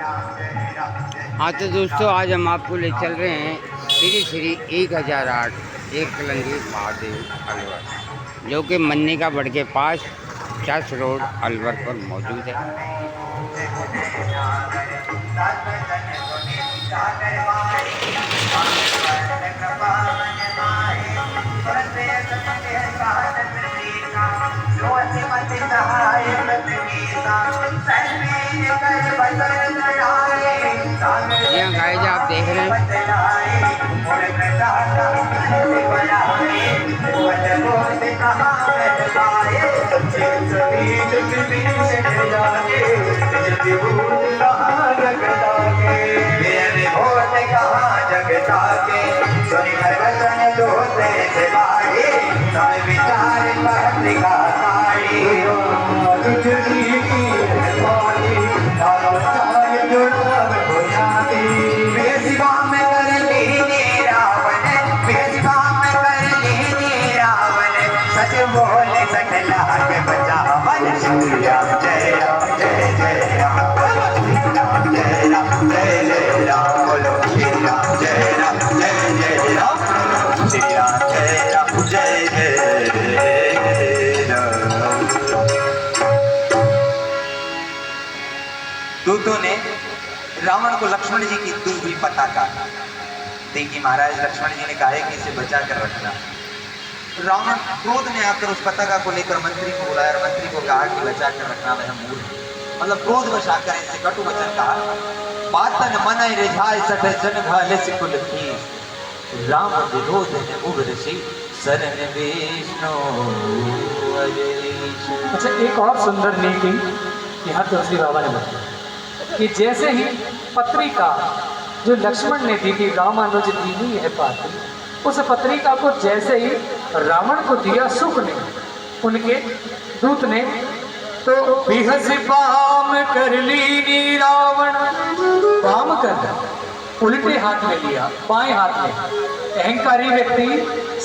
हाँ तो दोस्तों, आज हम आपको ले चल रहे हैं श्री 1008 एक कलंगी महादेव अलवर, जो कि मन्नी का बढ़ के पास चर्च रोड अलवर पर मौजूद है। यहाँ गाइस आप देख रहे हैं दूतों ने रावण को लक्ष्मण जी की दी हुई पताका देखी। महाराज लक्ष्मण जी ने कहा है कि इसे बचा कर रखना। रावण क्रोध में आकर उस पताका को लेकर मंत्री को बुलाया और मंत्री को कहा कि बचा कर रखना, वह मूर्ख, मतलब क्रोध वश आकर इनसे कटु वचन कहा। बातन मन रिझाए सठ जन घाले से कुल की राम विरोध ने उग्रसी शरण विष्णु। अच्छा, एक और सुंदर नीति यहाँ तुलसी बाबा ने बताया कि जैसे ही पत्रिका जो लक्ष्मण ने दी थी, रामानुज दीनी है पाती, उस पत्रिका को जैसे ही रावण को दिया सुख ने, उनके दूत ने, तो बिहस बाम कर ली रावण, बाम कर उल्टे हाथ में लिया, बाएं हाथ में। अहंकारी व्यक्ति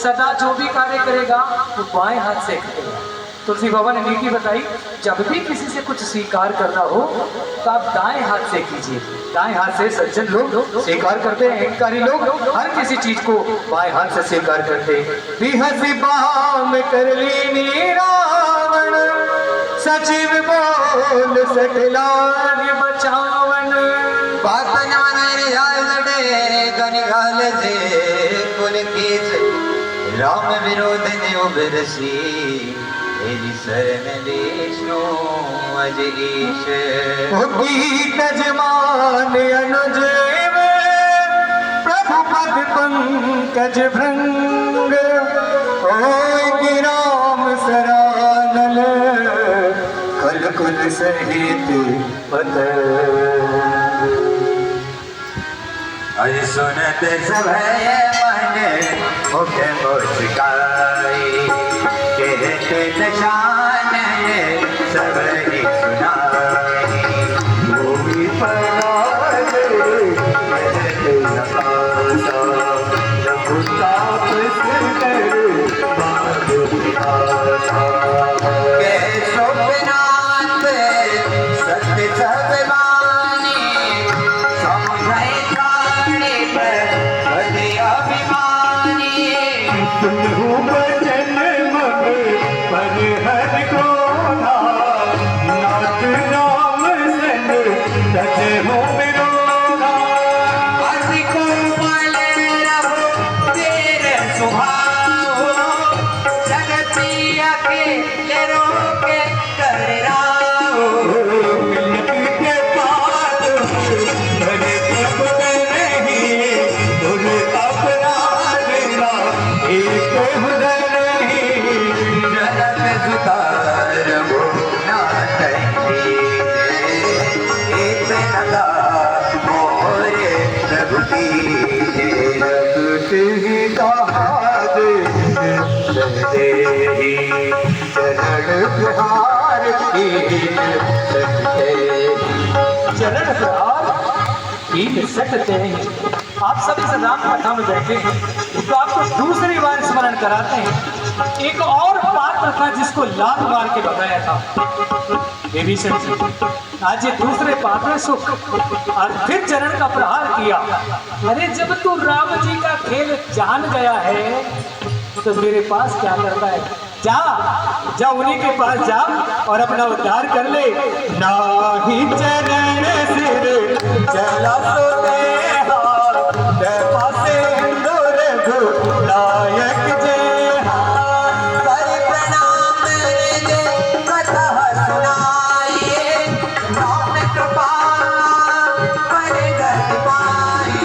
सदा जो भी कार्य करेगा वो बाएं हाथ से करेगा। तुलसी बाबा ने नीति बताई, जब भी किसी से कुछ स्वीकार करना हो तो आप दाएं हाथ से कीजिए। दाएं हाथ से सज्जन लोग स्वीकार करते हैं, अहंकारी लोग हर किसी चीज को बाएं हाथ से स्वीकार करते हैं। बिहसी बाम कर ली रावण, सचिव बोल सकलार बचावन। बातन मन जाय लड़े गनिगाल से कुल कीच राम विरोध ने उबरसी तेरी शरण विष्णु अजीश। गीत जमान अनुज प्रभु पद पंकज भृंग, ओय राम सरानल कल कुल सहित पत। अज सुनत सभय मन मुख मुस्काई, कहत नशान सबरी सुनाई। भूमि पराल कहत नकासा, रघुताप सिर बाग विकासा। कह शोभनाथ सत्य सब बानी, समझै काने पर बधे अभिमानी। सुनहु बचन मग पर हर क्रोधा, नाथ नाम सन सच हो विरोधा। अति कोमल रहो तेरे सुभाव, जगतिया के रोके कर राव। मिलत के पात भरे तप नहीं, दुर अपराध ना एक हृदय नहीं। जनक सुतार वो नाथ एक नगा मोरे रघुपति। रघुत ही दाद देहि, चरण प्रहार चरण प्रहार कीन सकते हैं। आप सभी से राम कथा में बैठे हैं तो आपको दूसरी बार स्मरण कराते हैं। एक और पात्र था जिसको लात मार के भगाया था। विभीषण जी, आज ये दूसरे पाप में सुख और फिर चरण का प्रहार किया। अरे जब तू राम जी का खेल जान गया है तो मेरे पास क्या करता है? जा जा उन्हीं के पास जा और अपना उद्धार कर ले। नाही चरण सिर चला तो पासे नायक जय कर प्रणाम दे कथा सुनाइए, राम कृपा पर गति पाई।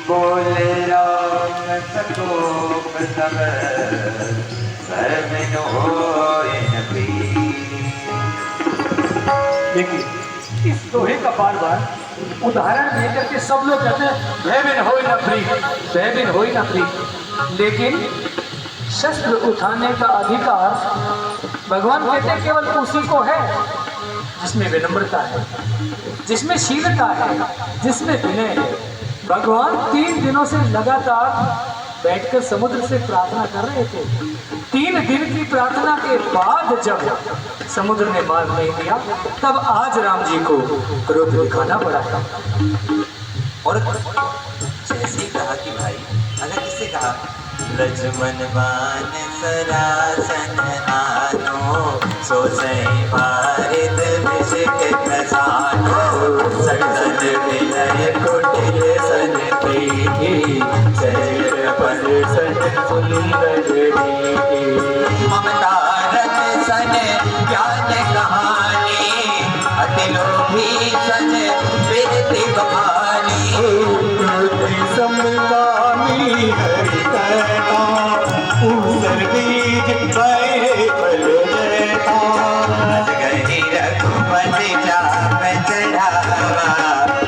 बोले राम सकोप सब सर्व होय प्रीत। देखिए, इस दोहे का बार बार उदाहरण देकर के सब लोग कहते हैं भय बिन होई न प्रीत, भय बिन होई न प्रीत। लेकिन शस्त्र उठाने का अधिकार भगवान कहते हैं केवल उसी को है जिसमें विनम्रता है, जिसमें शीलता है, जिसमें विनय है। भगवान 3 दिनों से लगातार बैठकर समुद्र से प्रार्थना कर रहे थे। 3 दिन की प्रार्थना के बाद जब समुद्र ने मार नहीं दिया, तब आज राम जी को क्रोध दिखाना पड़ा था। और जैसे ही कहा कि भाई, अगर किससे कहा लक्ष्मण मान सरासन आनो, सो सही भारत विषिक प्रसानो, सगन विलय कुटिल सन प्रीति, शरीर पर सन सुंदर रीति। ममता रत सन ज्ञान कहानी, अति लोभी सन विरति बखानी। समगामी हरि कहता, ऊसर बीज भय फल देता। गही रघुपति चाप चढ़ावा,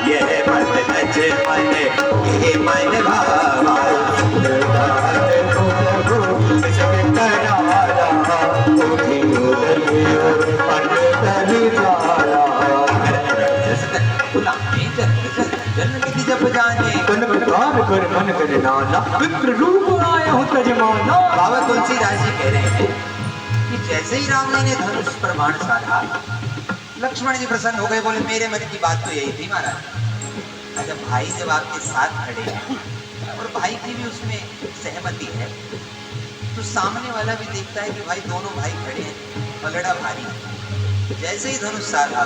यह मत लक्ष्मण ये मन भावा। जब जाने कर मन करे नाना, विप्र रूप आया हूँ तजमाना। बाबा तुलसीदास जी कह रहे हैं कि जैसे ही राम जी ने धनुष पर बाण साधा, लक्ष्मण जी प्रसन्न हो गए, बोले मेरे मन की बात तो यही थी महाराज। अच्छा भाई जब आपके साथ खड़े हैं और भाई की भी उसमें सहमति है, तो सामने वाला भी देखता है कि भाई दोनों भाई खड़े हैं, पलड़ा भारी है। जैसे ही धनुष साधा,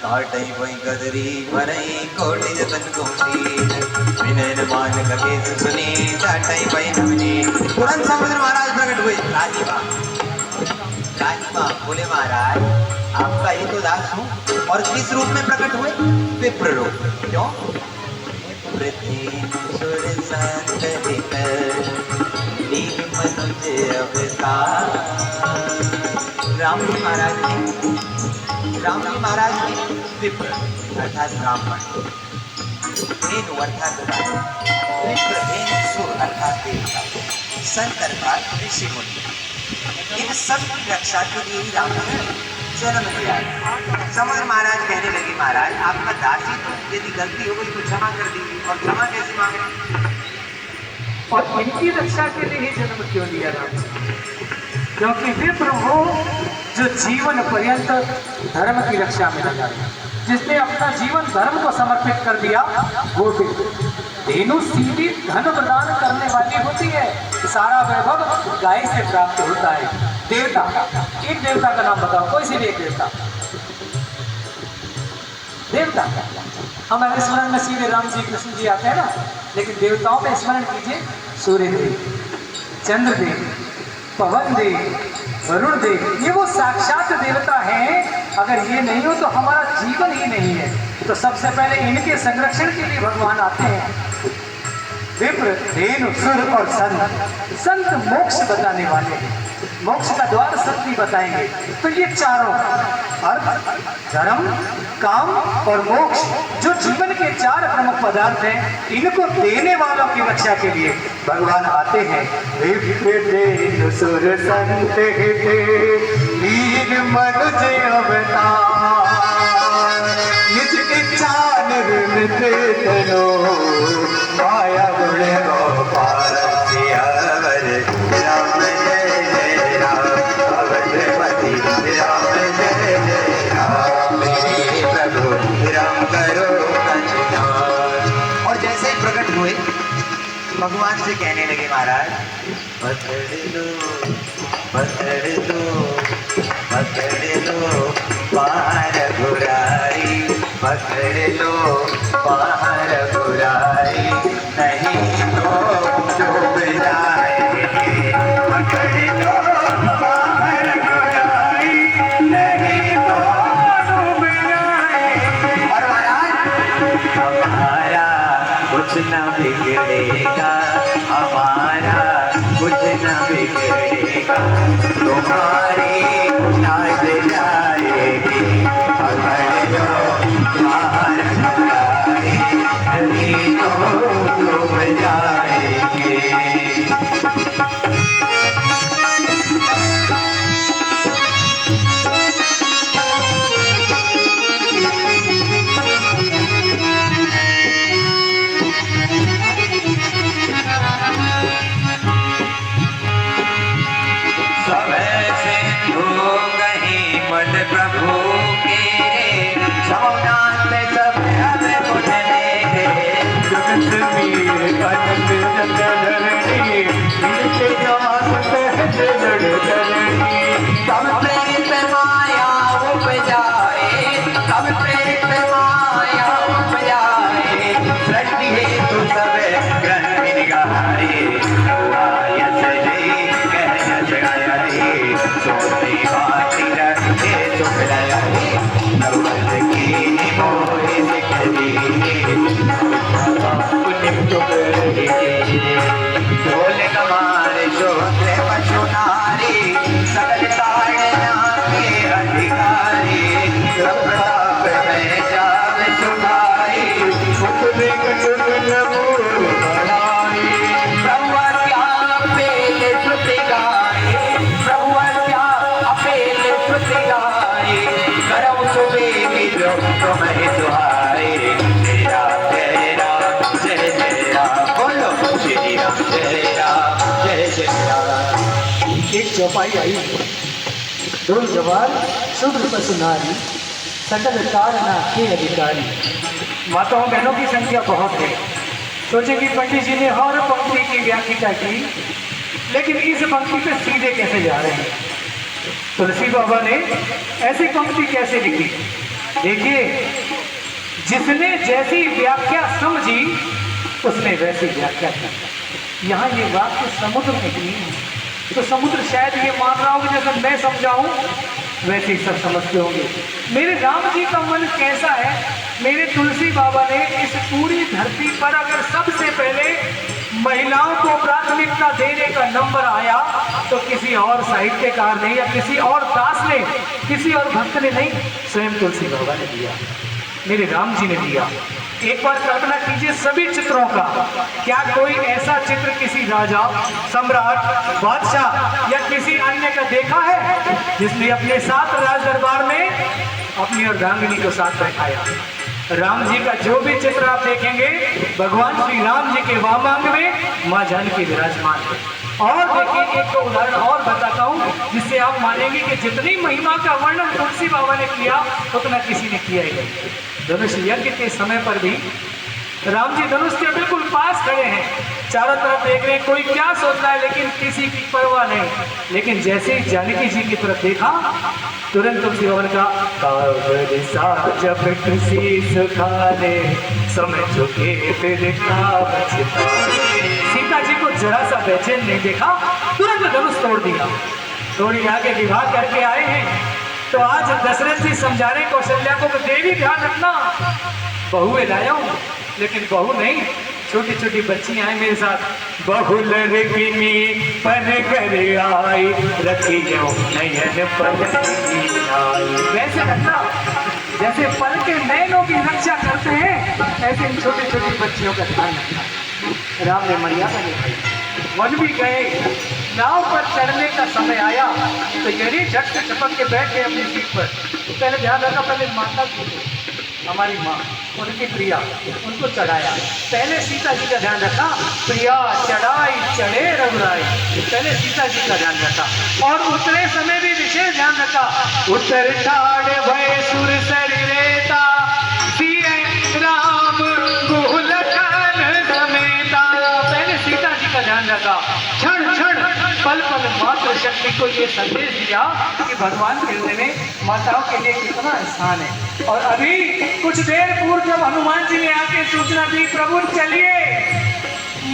काटई वही गदरी भरई कोटि जतन कोटि, विनय मान कबीर सुनी काटई वही नमनी। तुरंत समुद्र महाराज प्रकट हुए। राजीवा बोले महाराज आपका ही तो दास हूँ, और किस रूप में प्रकट हुए? विप्र रूप। क्यों? पृथ्वी सुर संत लीन मनुज अवतार। राम जी महाराज ने विप्र अर्थात ब्राह्मण, धेनु अर्थात विप्र धेनु सुर अर्थात देवता, संत अर्थात ऋषि मुनि, इन सब की रक्षा के लिए ही राम ने जन्म लिया। समुद्र महाराज कहने लगे महाराज आपका दासी तो यदि गलती हो गई तो क्षमा कर दीजिए। और क्षमा कैसे मांगे? और इनकी रक्षा के लिए ही जन्म क्यों लिया राम? क्योंकि विप्र वो जो जीवन पर्यंत धर्म की रक्षा में लगा, जिसने अपना जीवन धर्म को समर्पित कर दिया, वो धेनु सीधी धन प्रदान करने वाली होती है। सारा वैभव गाय से प्राप्त होता है। देवता, एक देवता का नाम बताओ, कोई से भी एक देवता। देवता हमारे स्मरण में सीधे राम जी कृष्ण जी आते हैं ना, लेकिन देवताओं में स्मरण कीजिए सूर्य देव, चंद्र देव, पवन देव, वरुण देव, ये वो साक्षात देवता हैं। अगर ये नहीं हो तो हमारा जीवन ही नहीं है। तो सबसे पहले इनके संरक्षण के लिए भगवान आते हैं। विप्र, धेनु, सुर और संत। संत मोक्ष बताने वाले हैं, मोक्ष का द्वार सत्य बताएंगे। तो ये चारों अर्थ, धर्म, काम और मोक्ष जो जीवन के चार प्रमुख पदार्थ हैं, इनको देने वालों की रक्षा के लिए भगवान आते हैं। विप्र, धेनु, सुर, संत लीन मनुज अवतार, निज इच्छा निर्मित तनो, माया गुण गोपाल सियावर राम जय जय राम, अवधपति राम जय जय राम, मेरे प्रभु राम करो कल्याण। और जैसे ही प्रकट हुए भगवान से कहने लगे महाराज, पकड़ लो पकड़ लो पकड़ लो बाहर बुराई, पकड़ लो बाहर बुराई, नहीं तो डूब जाएंगे, पकड़ लो बाहर बुराई, नहीं तो डूब जाएंगे। और महाराज हमारा कुछ न बिगड़ेगा, हमारा कुछ न बिगड़ेगा, तुम्हारी नाज जाएगी, पकड़ लो बाहर बुराई, नहीं तो डूब जाएंगे। प्रभु के सौनाथ सब अब बुझने गए, जगत मीर अनंत जगधरणी, इनके दास सहज लड़ करनी, तब प्रेत माया उपजाए, तब प्रेत माया उपजाए, सृष्टि हेतु सब ग्रहण निगाहे, आयस जय कहयस गाये, सोती बाती रहे शुक्लया, नवल की मोहि सिखली, पुण्य चुकली, ढोल कमार शोत्र पशु नारी, सकल ताड़ना के अधिकारी, सब प्रताप में जाग सुनाई, पुत्र कटुक नमूर बनाई, प्रभु क्या पेल श्रुति गाए, प्रभु क्या अपेल श्रुति गाए, करम सुबेगी जो तुम्हें दुहाए, जय राम जय जय राम, बोलो श्री राम जय राम जय जय राम। एक चौपाई आई, ढोल जवार शूद्र पशु नारी, सकल ताड़ना के अधिकारी। माताओं बहनों की संख्या बहुत है। सोचे कि पंडित जी ने हर पंक्ति की व्याख्या की, लेकिन इस पंक्ति पे सीधे कैसे जा रहे हैं। तुलसी बाबा ने ऐसी पंक्ति कैसे लिखी? देखिए, जिसने जैसी व्याख्या समझी उसने वैसी व्याख्या की। यहाँ ये वाक्य समुद्र में नहीं है, तो समुद्र शायद ये मान रहा होगा जैसे मैं समझाऊं वैसे ही सब समझते होंगे। मेरे राम जी का मन कैसा है? मेरे तुलसी बाबा ने इस पूरी धरती पर अगर सबसे पहले महिलाओं को प्राथमिकता देने का नंबर आया तो किसी और साहित्यकार ने या किसी और दास ने, किसी और भक्त ने नहीं, स्वयं तुलसी बाबा ने दिया, मेरे राम जी ने दिया। एक बार कल्पना कीजिए सभी चित्रों का, क्या कोई ऐसा चित्र किसी राजा, सम्राट, बादशाह या किसी अन्य का देखा है जिसने अपने साथ राज दरबार में अपनी अर्धांगिनी को साथ बैठाया? राम जी का जो भी चित्र आप देखेंगे, भगवान श्री राम जी के वामांग में माँ जानकी विराजमान है। और देखिए, एक तो उदाहरण और बताता हूँ जिससे आप मानेंगे कि जितनी महिमा का वर्णन तुलसी बाबा ने किया उतना किसी ने किया ही नहीं। धनुष यज्ञ के समय पर भी राम जी धनुष के बिल्कुल पास खड़े हैं, चारों तरफ देख रहे हैं कोई क्या सोच रहा है, लेकिन किसी की परवाह नहीं। लेकिन जैसे ही जानकी जी की तरफ देखा, तुरंत तुलसी बाबा ने कहा, जब किसी सुखाने समय झुके फिर सीता जी को जरा सा बेचैन नहीं देखा, तुरंत धनुष तोड़ दिया। थोड़ी आगे विवाह करके आए हैं, तो आज दशरथ जी समझा रहे कौशल्या को, देवी ध्यान रखना, बहुएं लाया हूं लेकिन बहू नहीं, छोटी छोटी बच्चियां हैं मेरे साथ। बहुल रिकिनी पन कर आई रखियो नयन पन की आई। वैसे रखना जैसे पल के नैनों की रक्षा करते हैं, ऐसे इन छोटी छोटी बच्चियों का ध्यान रखना। राम ने मर्यादा निभाई, वन भी गए। नाव पर चढ़ने का समय आया तो यही झट से चपक के बैठ गए अपनी सीट पर। तो पहले ध्यान रखा, पहले माता जी को, हमारी माँ, उनकी प्रिया, उनको चढ़ाया। पहले सीता जी का ध्यान रखा, प्रिया चढ़ाई चढ़े रघुराई, पहले सीता जी का ध्यान रखा। और उतरे समय भी विशेष ध्यान रखा, उतर ठाड़ भय सुर सरिता सिए राम गुह लखन समेता। पहले सीता जी का ध्यान रखा। क्षण क्षण पल पल मात्र शक्ति को ये संदेश दिया कि भगवान के हृदय में माताओं के लिए कितना एहसान है। और अभी कुछ देर पूर्व जब हनुमान जी ने आके सूचना दी, प्रभु चलिए,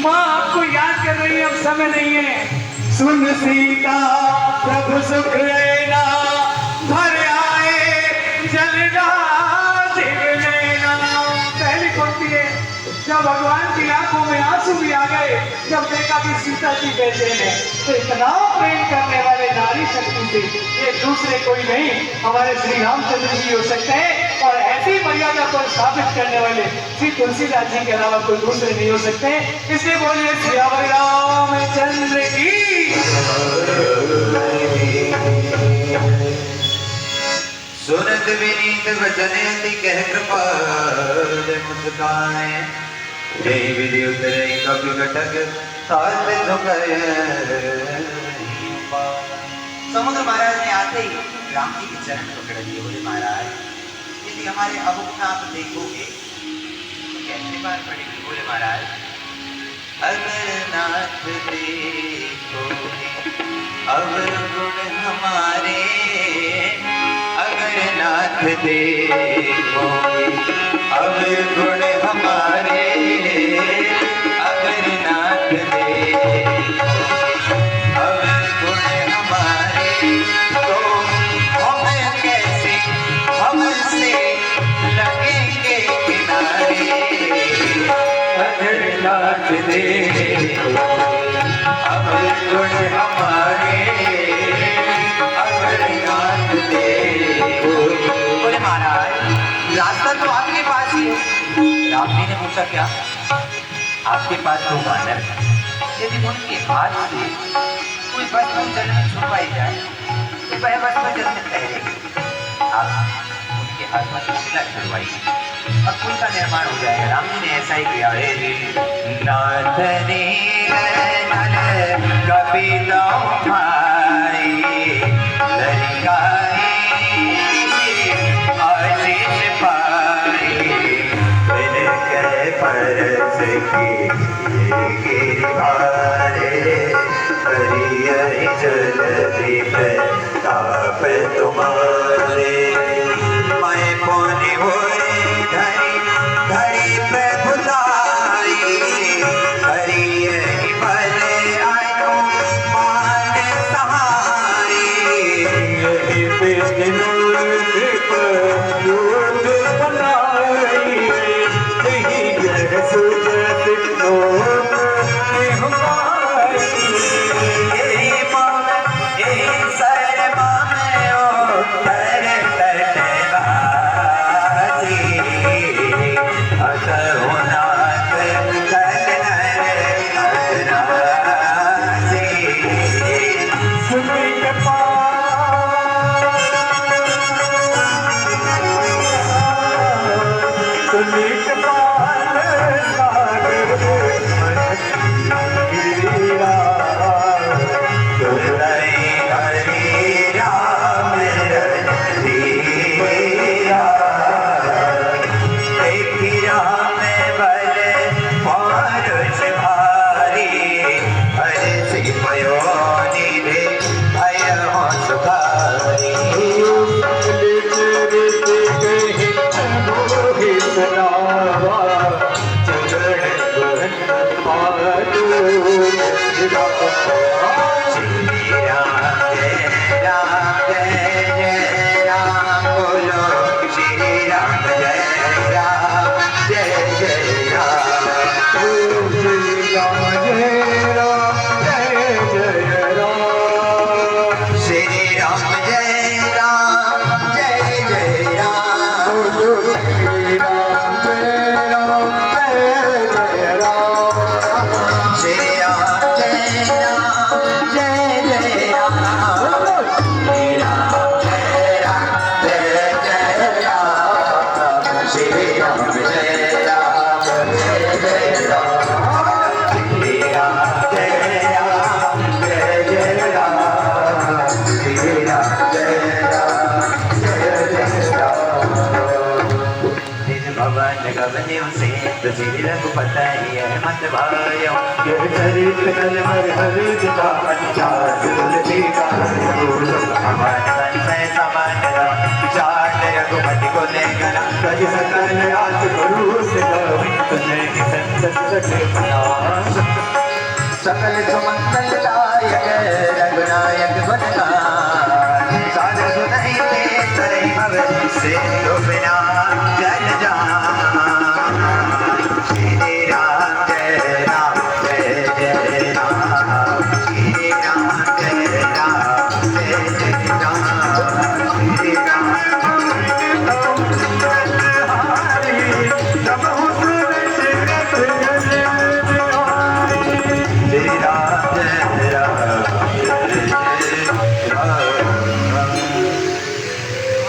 माँ आपको याद कर रही है, अब समय नहीं है। सुन सीता प्रभु सुख लेना, घर आए जलराज लेना। पहली पंक्ति है, जब भगवान की आंखों में आंसू भी आ गए, जब देखा कि सीता जी बेचैन है, तो इतना प्रेम करने वाले नारी शक्ति से ये दूसरे कोई नहीं, हमारे श्री रामचंद्र जी हो सकते हैं। और ऐसी मर्यादा को स्थापित करने वाले श्री तुलसीदास जी के अलावा कोई दूसरे नहीं हो सकते। इसलिए बोलिए श्री रामचंद्र की। सुनत विनीत वचन अति कह कृपाल मुस्काए, जय विधि उतरे कवि घटक साथ झुकाए। समुद्र महाराज ने आते ही राम जी के चरण पकड़ लिए। बोले महाराज, यदि हमारे अबुक आप देखोगे तो कैसे बात पड़ेगी? बोले महाराज, अगर नाथ देखोगे अवर गुण हमारे, अगर नाथ देखोगे अवर गुण हमारे, अगर नाथ देखोगे अवर गुण हमारे, तो हम कैसे हमसे लगेंगे किनारे। अगर नाथ देखोगे अवर गुण हमारे, अगर नाथ देखोगे। बोले महाराज, रास्ता तो आपके पास ही है। राम जी ने पूछा क्या? आपके पास तो वानर है, यदि उनके हाथ से कोई वस्तु जल में छुपाई जाए तो वह वस्तु जल में तैरेगी। आप उनके हाथ में शिला छुड़वाइए और पुल का निर्माण हो जाएगा। राम जी ने ऐसा ही किया। नाथ ने कपिता उठाई, ललिकाई आशीष पाई, बिन कह परस की गिरधारे, हरिहरि जल दीप ताप तुम्हारे। मैं पुनि होए धरी धरी प्रभुताई, हरिहरि बल आयो मान सहाय। यही विष्णु कृप दूत बनाई, यही यह सुजत लोक निहुमाई। यही मन यही शर्मा में ओ तर तट बाजी, असहु नाथ कल नर अनासी। सुन के पास श्री राम जय राम जय जय राम श्री राम जय राम जय जय राम श्री राम जय राम जय जय राम श्री राम जय राम जय जय राम श्री राम जय राम जय जय राम श्री राम जय राम जय जय राम श्री राम जय राम जय जय राम निज भवन गगन से श्री रघुपति मत भयो ये चरित कल मर हरि दिता चार तुलसी का भगवान संशय समान चाट रघुपति को लेकर कज सकल आज गुरु से तुझे संत सके सकल सुमंगल दायक रघुनायक बनना साध सुनहि ते तरहि भव से तो बिना